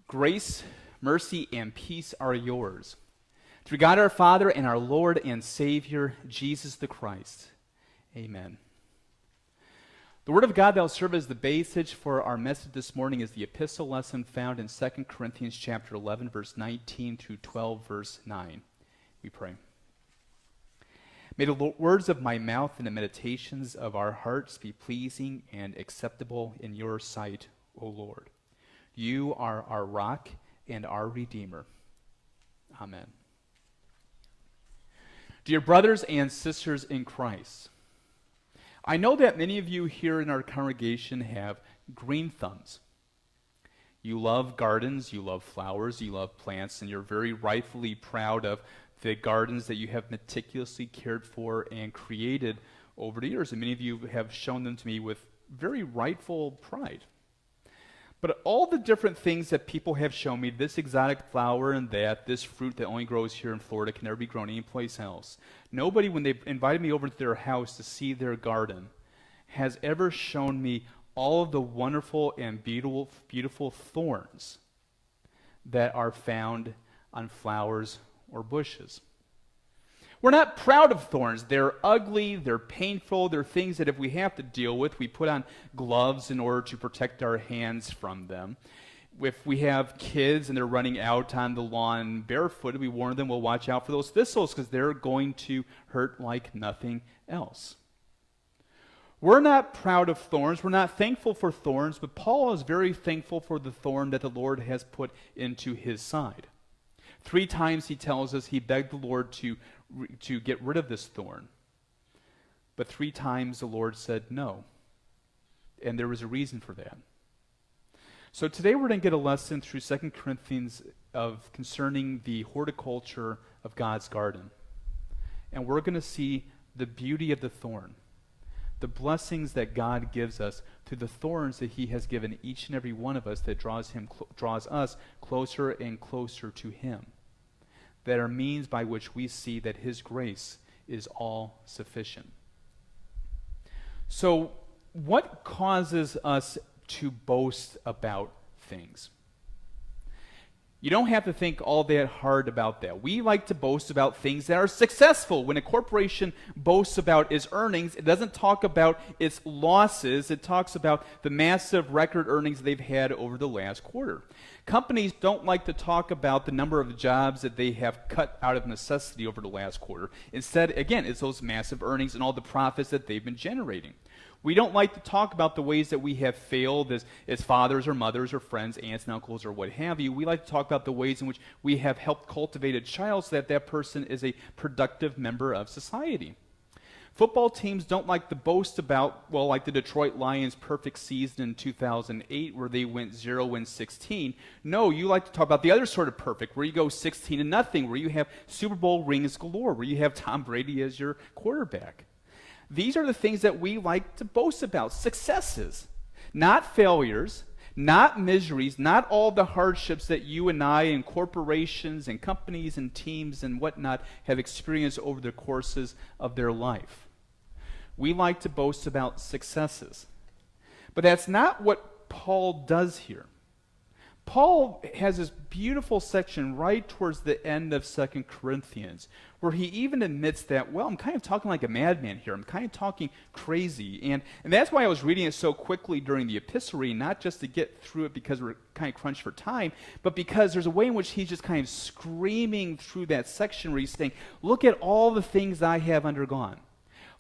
Grace, mercy, and peace are yours. Through God our Father and our Lord and Savior, Jesus the Christ. Amen. The Word of God that will serve as the basis for our message this morning is the epistle lesson found in 2 Corinthians chapter 11, verse 19 through 12, verse 9. We pray. May the words of my mouth and the meditations of our hearts be pleasing and acceptable in your sight, O Lord. You are our rock and our Redeemer. Amen. Dear brothers and sisters in Christ, I know that many of you here in our congregation have green thumbs. You love gardens, you love flowers, you love plants, and you're very rightfully proud of the gardens that you have meticulously cared for and created over the years. And many of you have shown them to me with very rightful pride. But all the different things that people have shown me, this exotic flower and that, this fruit that only grows here in Florida can never be grown anyplace else. Nobody, when they invited me over to their house to see their garden, has ever shown me all of the wonderful and beautiful thorns that are found on flowers or bushes. We're not proud of thorns. They're ugly, they're painful, they're things that if we have to deal with, we put on gloves in order to protect our hands from them. If we have kids and they're running out on the lawn barefooted, we warn them, we'll watch out for those thistles because they're going to hurt like nothing else. We're not proud of thorns. We're not thankful for thorns, but Paul is very thankful for the thorn that the Lord has put into his side. 3 times he tells us he begged the Lord to get rid of this thorn. But 3 times the Lord said no. And there was a reason for that. So today we're going to get a lesson through 2 Corinthians concerning the horticulture of God's garden. And we're going to see the beauty of the thorn, the blessings that God gives us through the thorns that he has given each and every one of us that draws us closer and closer to him, that are means by which we see that his grace is all sufficient. So, what causes us to boast about things? You don't have to think all that hard about that. We like to boast about things that are successful. When a corporation boasts about its earnings, it doesn't talk about its losses. It talks about the massive record earnings they've had over the last quarter. Companies don't like to talk about the number of jobs that they have cut out of necessity over the last quarter. Instead, again, it's those massive earnings and all the profits that they've been generating. We don't like to talk about the ways that we have failed as fathers or mothers or friends, aunts and uncles or what have you. We like to talk about the ways in which we have helped cultivate a child so that person is a productive member of society. Football teams don't like to boast about, like the Detroit Lions' perfect season in 2008 where they went 0-16. No, you like to talk about the other sort of perfect, where you go 16-0, where you have Super Bowl rings galore, where you have Tom Brady as your quarterback. These are the things that we like to boast about, successes, not failures, not miseries, not all the hardships that you and I and corporations and companies and teams and whatnot have experienced over the courses of their life. We like to boast about successes. But that's not what Paul does here. Paul has this beautiful section right towards the end of 2 Corinthians where he even admits that, I'm kind of talking like a madman here. I'm kind of talking crazy. And that's why I was reading it so quickly during the epistle reading, not just to get through it because we're kind of crunched for time, but because there's a way in which he's just kind of screaming through that section where he's saying, look at all the things I have undergone.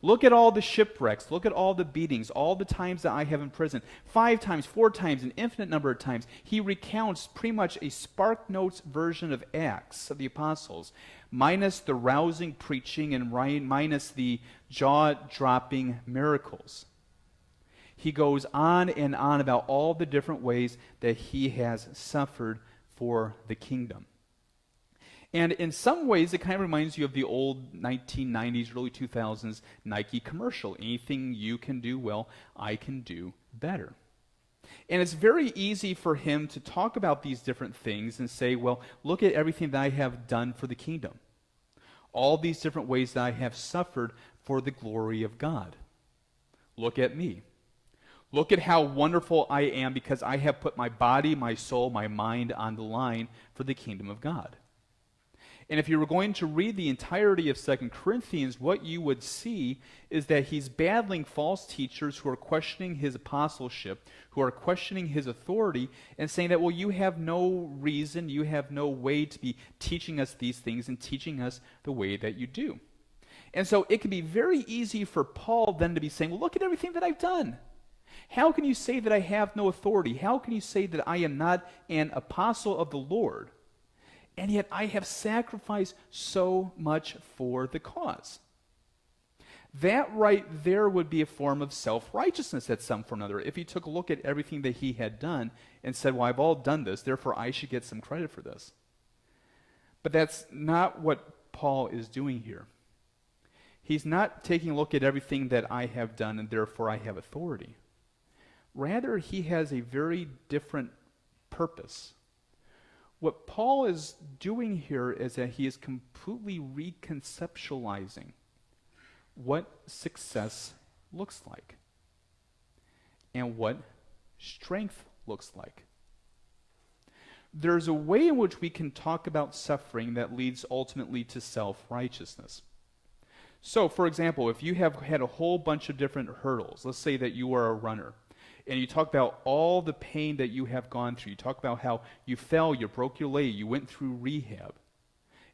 Look at all the shipwrecks. Look at all the beatings, all the times that I have in prison. 5 times, 4 times, an infinite number of times. He recounts pretty much a Spark Notes version of Acts of the Apostles, minus the rousing preaching and minus the jaw-dropping miracles. He goes on and on about all the different ways that he has suffered for the kingdom. And in some ways, it kind of reminds you of the old 1990s, early 2000s Nike commercial. Anything you can do well, I can do better. And it's very easy for him to talk about these different things and say, look at everything that I have done for the kingdom. All these different ways that I have suffered for the glory of God. Look at me. Look at how wonderful I am because I have put my body, my soul, my mind on the line for the kingdom of God. And if you were going to read the entirety of 2 Corinthians, what you would see is that he's battling false teachers who are questioning his apostleship, who are questioning his authority, and saying that, well, you have no reason, you have no way to be teaching us these things and teaching us the way that you do. And so it can be very easy for Paul then to be saying, well, look at everything that I've done. How can you say that I have no authority? How can you say that I am not an apostle of the Lord? And yet I have sacrificed so much for the cause. That right there would be a form of self-righteousness at some form or another. If he took a look at everything that he had done and said, well, I've all done this, therefore I should get some credit for this. But that's not what Paul is doing here. He's not taking a look at everything that I have done and therefore I have authority. Rather, he has a very different purpose. What Paul is doing here is that he is completely reconceptualizing what success looks like and what strength looks like. There's a way in which we can talk about suffering that leads ultimately to self-righteousness. So, for example, if you have had a whole bunch of different hurdles, let's say that you are a runner, and you talk about all the pain that you have gone through. You talk about how you fell, you broke your leg, you went through rehab.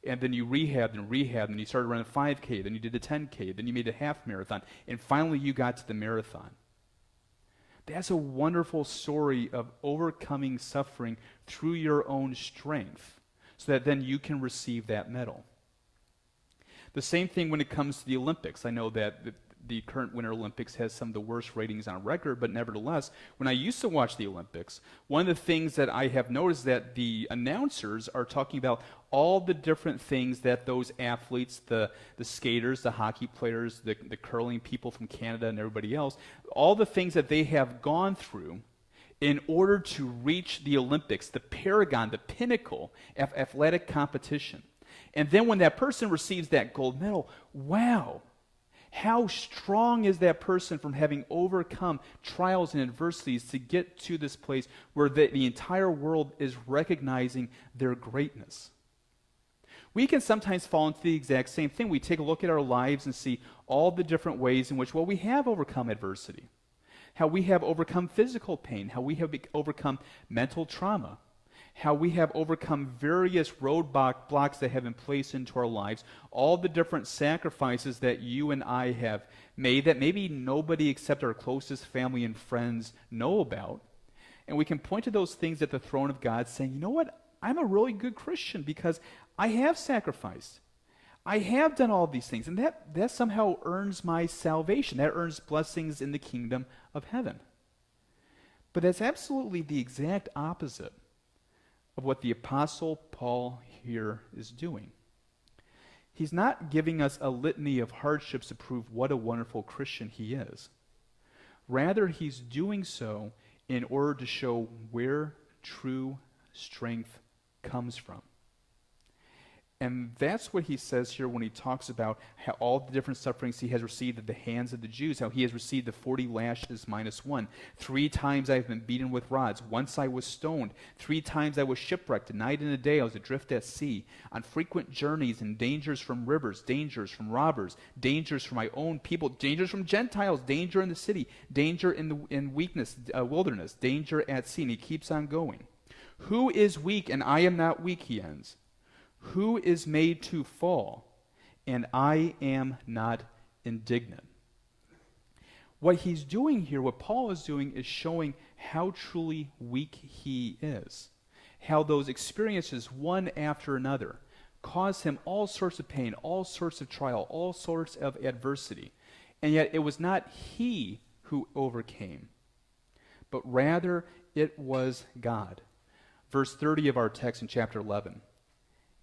And then you rehabbed, and you started running a 5K, then you did a 10K, then you made a half marathon, and finally you got to the marathon. That's a wonderful story of overcoming suffering through your own strength, so that then you can receive that medal. The same thing when it comes to the Olympics. I know that the current Winter Olympics has some of the worst ratings on record, but nevertheless, when I used to watch the Olympics, one of the things that I have noticed that the announcers are talking about all the different things that those athletes, the skaters, the hockey players, the curling people from Canada and everybody else, all the things that they have gone through in order to reach the Olympics, the paragon, the pinnacle of athletic competition. And then when that person receives that gold medal, wow, how strong is that person from having overcome trials and adversities to get to this place where the entire world is recognizing their greatness? We can sometimes fall into the exact same thing. We take a look at our lives and see all the different ways in which, well, we have overcome adversity, how we have overcome physical pain, how we have overcome mental trauma, how we have overcome various roadblocks that have been placed into our lives, all the different sacrifices that you and I have made that maybe nobody except our closest family and friends know about. And we can point to those things at the throne of God saying, you know what, I'm a really good Christian because I have sacrificed. I have done all these things, and that somehow earns my salvation. That earns blessings in the kingdom of heaven. But that's absolutely the exact opposite of what the Apostle Paul here is doing. He's not giving us a litany of hardships to prove what a wonderful Christian he is. Rather, he's doing so in order to show where true strength comes from. And that's what he says here when he talks about how all the different sufferings he has received at the hands of the Jews, how he has received the 40 lashes minus one. 3 times I have been beaten with rods. Once I was stoned. 3 times I was shipwrecked. A night and a day I was adrift at sea. On frequent journeys and dangers from rivers, dangers from robbers, dangers from my own people, dangers from Gentiles, danger in the city, danger in weakness, wilderness, danger at sea. And he keeps on going. Who is weak and I am not weak, he ends. Who is made to fall, and I am not indignant. What he's doing here, what Paul is doing, is showing how truly weak he is. How those experiences, one after another, cause him all sorts of pain, all sorts of trial, all sorts of adversity. And yet it was not he who overcame, but rather it was God. Verse 30 of our text in chapter 11.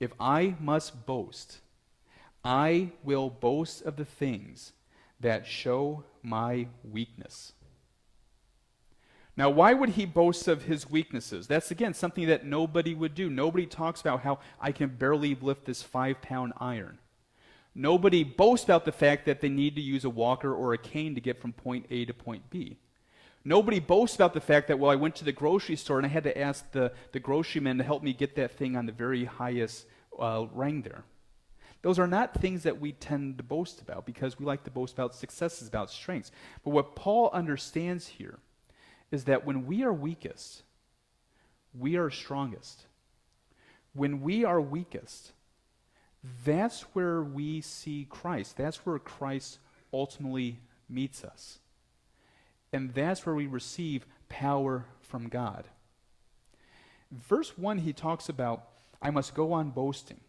If I must boast, I will boast of the things that show my weakness. Now, why would he boast of his weaknesses? That's, again, something that nobody would do. Nobody talks about how I can barely lift this 5-pound iron. Nobody boasts about the fact that they need to use a walker or a cane to get from point A to point B. Nobody boasts about the fact that, well, I went to the grocery store and I had to ask the grocery man to help me get that thing on the very highest rang there. Those are not things that we tend to boast about because we like to boast about successes, about strengths. But what Paul understands here is that when we are weakest, we are strongest. When we are weakest, that's where we see Christ. That's where Christ ultimately meets us. And that's where we receive power from God. Verse 1, he talks about, I must go on boasting.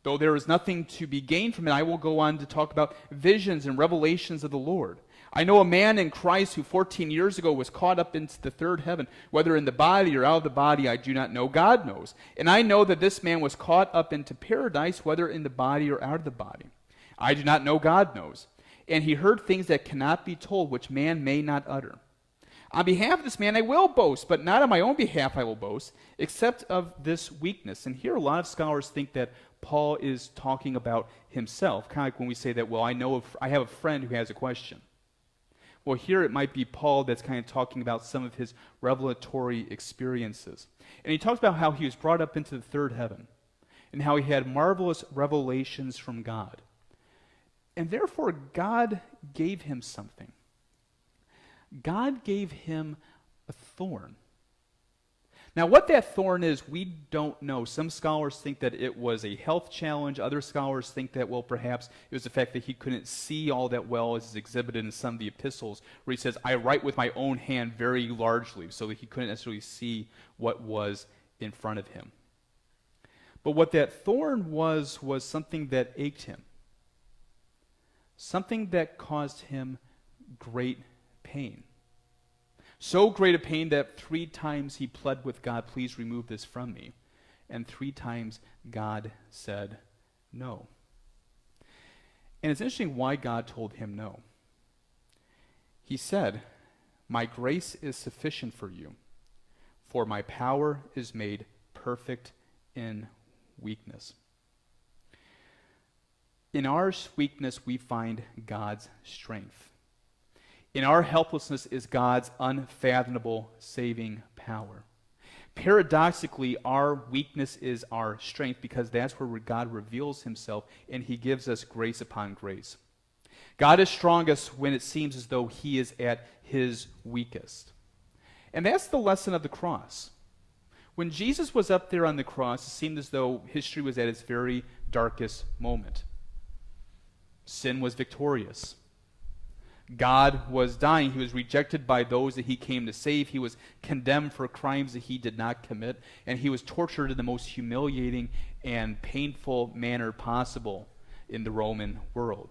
Though there is nothing to be gained from it, I will go on to talk about visions and revelations of the Lord. I know a man in Christ who 14 years ago was caught up into the third heaven, whether in the body or out of the body, I do not know. God knows. And I know that this man was caught up into paradise, whether in the body or out of the body. I do not know. God knows. And he heard things that cannot be told, which man may not utter. On behalf of this man I will boast, but not on my own behalf I will boast, except of this weakness. And here a lot of scholars think that Paul is talking about himself, kind of like when we say that, well, I have a friend who has a question. Well, here it might be Paul that's kind of talking about some of his revelatory experiences. And he talks about how he was brought up into the third heaven and how he had marvelous revelations from God. And therefore, God gave him something. God gave him a thorn. Now, what that thorn is, we don't know. Some scholars think that it was a health challenge. Other scholars think that, well, perhaps it was the fact that he couldn't see all that well, as is exhibited in some of the epistles, where he says, I write with my own hand very largely, so that he couldn't necessarily see what was in front of him. But what that thorn was something that ached him. Something that caused him great pain. So great a pain that 3 times he pled with God, please remove this from me. And 3 times God said no. And it's interesting why God told him no. He said, my grace is sufficient for you, for my power is made perfect in weakness. In our weakness, we find God's strength. In our helplessness is God's unfathomable saving power. Paradoxically, our weakness is our strength because that's where God reveals himself and he gives us grace upon grace. God is strongest when it seems as though he is at his weakest. And that's the lesson of the cross. When Jesus was up there on the cross, it seemed as though history was at its very darkest moment. Sin was victorious. God was dying. He was rejected by those that he came to save. He was condemned for crimes that he did not commit. And he was tortured in the most humiliating and painful manner possible in the Roman world.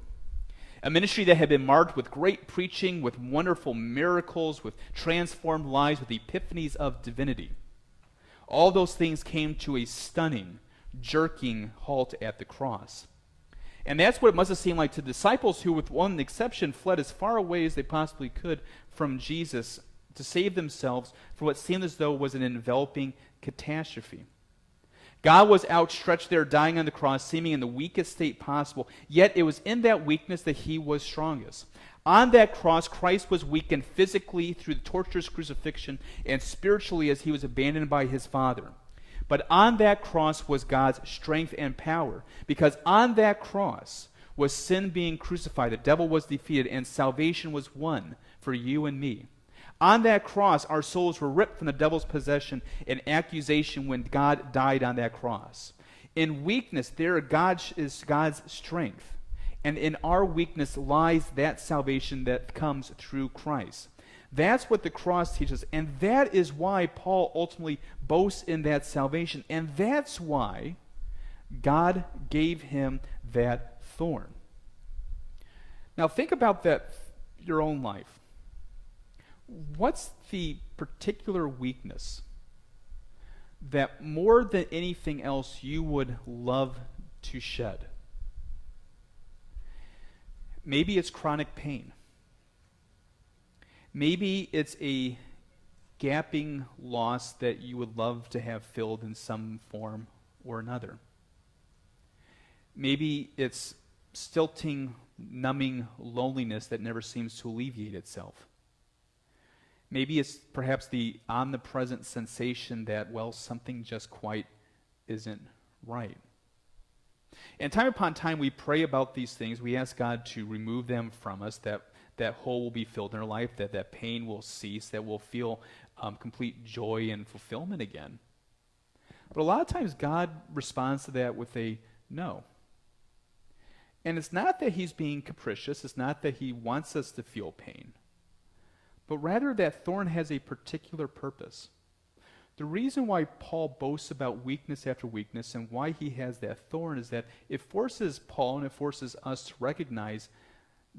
A ministry that had been marked with great preaching, with wonderful miracles, with transformed lives, with epiphanies of divinity. All those things came to a stunning, jerking halt at the cross. And that's what it must have seemed like to disciples who, with one exception, fled as far away as they possibly could from Jesus to save themselves from what seemed as though was an enveloping catastrophe. God was outstretched there, dying on the cross, seeming in the weakest state possible, yet it was in that weakness that he was strongest. On that cross, Christ was weakened physically through the torturous crucifixion and spiritually as he was abandoned by his Father. But on that cross was God's strength and power, because on that cross was sin being crucified, the devil was defeated, and salvation was won for you and me. On that cross, our souls were ripped from the devil's possession and accusation when God died on that cross. In weakness, there God is God's strength, and in our weakness lies that salvation that comes through Christ. That's what the cross teaches, and that is why Paul ultimately boasts in that salvation, and that's why God gave him that thorn. Now think about that, your own life. What's the particular weakness that more than anything else you would love to shed? Maybe it's chronic pain. Maybe it's a gaping loss that you would love to have filled in some form or another. Maybe it's stilting, numbing loneliness that never seems to alleviate itself. Maybe it's perhaps the omnipresent sensation that, well, something just quite isn't right. And time upon time, we pray about these things. We ask God to remove them from us, that that hole will be filled in our life, that that pain will cease, that we'll feel complete joy and fulfillment again. But a lot of times, God responds to that with a no. And it's not that he's being capricious. It's not that he wants us to feel pain. But rather that thorn has a particular purpose. The reason why Paul boasts about weakness after weakness and why he has that thorn is that it forces Paul and it forces us to recognize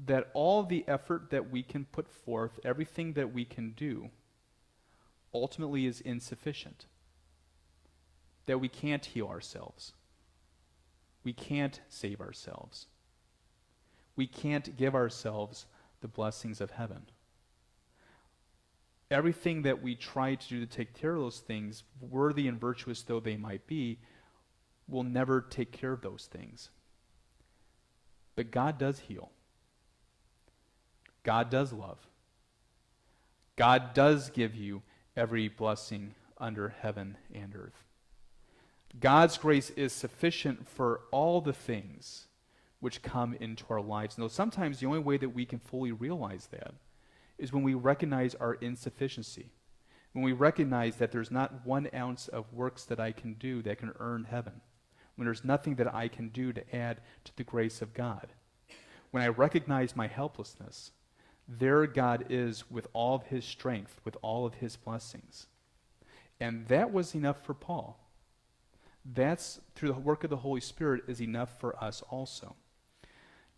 that all the effort that we can put forth, everything that we can do, ultimately is insufficient. That we can't heal ourselves. We can't save ourselves. We can't give ourselves the blessings of heaven. Everything that we try to do to take care of those things, worthy and virtuous though they might be, will never take care of those things. But God does heal. God does love. God does give you every blessing under heaven and earth. God's grace is sufficient for all the things which come into our lives. And though sometimes the only way that we can fully realize that is when we recognize our insufficiency, when we recognize that there's not 1 ounce of works that I can do that can earn heaven, when there's nothing that I can do to add to the grace of God. When I recognize my helplessness, there God is with all of his strength, with all of his blessings. And that was enough for Paul. That's, through the work of the Holy Spirit, is enough for us also.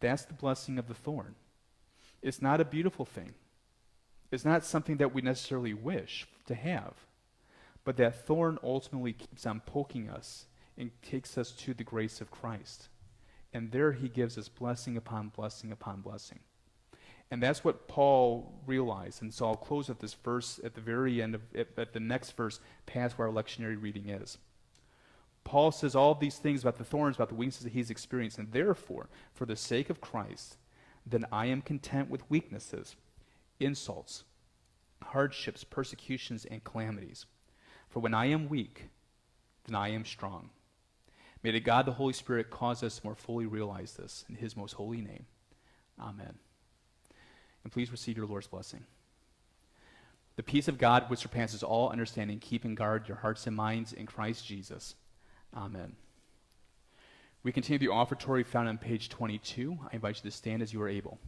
That's the blessing of the thorn. It's not a beautiful thing. It's not something that we necessarily wish to have. But that thorn ultimately keeps on poking us and takes us to the grace of Christ. And there he gives us blessing upon blessing upon blessing. And that's what Paul realized. And so I'll close with this verse at the very end, at the next verse, past where our lectionary reading is. Paul says all these things about the thorns, about the weaknesses that he's experienced, and therefore, for the sake of Christ, then I am content with weaknesses, insults, hardships, persecutions, and calamities. For when I am weak, then I am strong. May the God, the Holy Spirit, cause us to more fully realize this in his most holy name. Amen. And please receive your Lord's blessing. The peace of God, which surpasses all understanding, keep and guard your hearts and minds in Christ Jesus. Amen. We continue the offertory found on page 22. I invite you to stand as you are able.